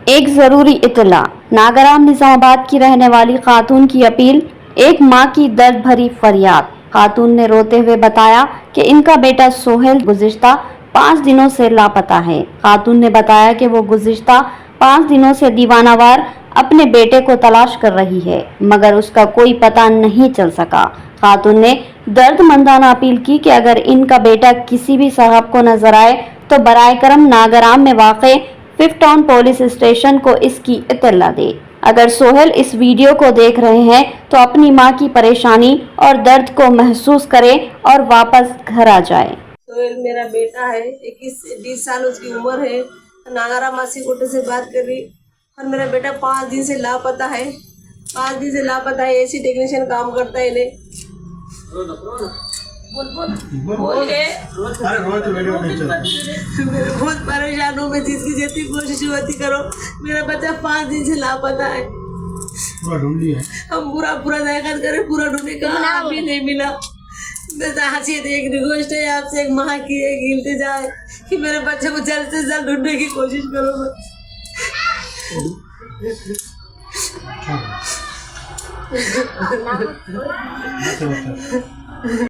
एक जरूरी इत्तला। नागराम निजामाबाद की रहने वाली खातून की अपील, एक मां की दर्द भरी फरियाद। खातून ने रोते हुए बताया कि इनका बेटा सोहेल गुज़िश्ता 5 दिनों से लापता है। खातून ने बताया कि वो गुज़िश्ता 5 दिनों से दीवानावार अपने बेटे को तलाश कर रही है, मगर उसका कोई पता नहीं चल सका। खातून ने दर्दमंदाना अपील की कि अगर इनका बेटा किसी भी साहब को नजर आए तो बराए करम नागराम में वाक़े 5th टाउन पुलिस स्टेशन को इसकी इत्तला दे। अगर सोहेल इस वीडियो को देख रहे हैं तो अपनी मां की परेशानी और दर्द को महसूस करे और वापस घर आ जाए। सोहेल मेरा बेटा है, 21-20 साल उसकी उम्र है। नागराम मासी कोटे से बात कर रही और मेरा बेटा 5 दिन से लापता है। 5 दिन से लापता है। एसी टेक्नीशियन काम करता है। इन्हें बहुत परेशान हूँ मैं, जिसकी जितनी कोशिश होती करो। मेरा बच्चा 5 दिन से लापता है। पूरा ढूंढ लिया हम पूरा देखा करे, पूरा ढूंढे, कहाँ भी नहीं मिला। हंसी एक रिक्वेस्ट है आपसे, एक माँ की एक गिलते जाए कि मेरे बच्चे को जल्द से जल्द ढूंढने की कोशिश करो।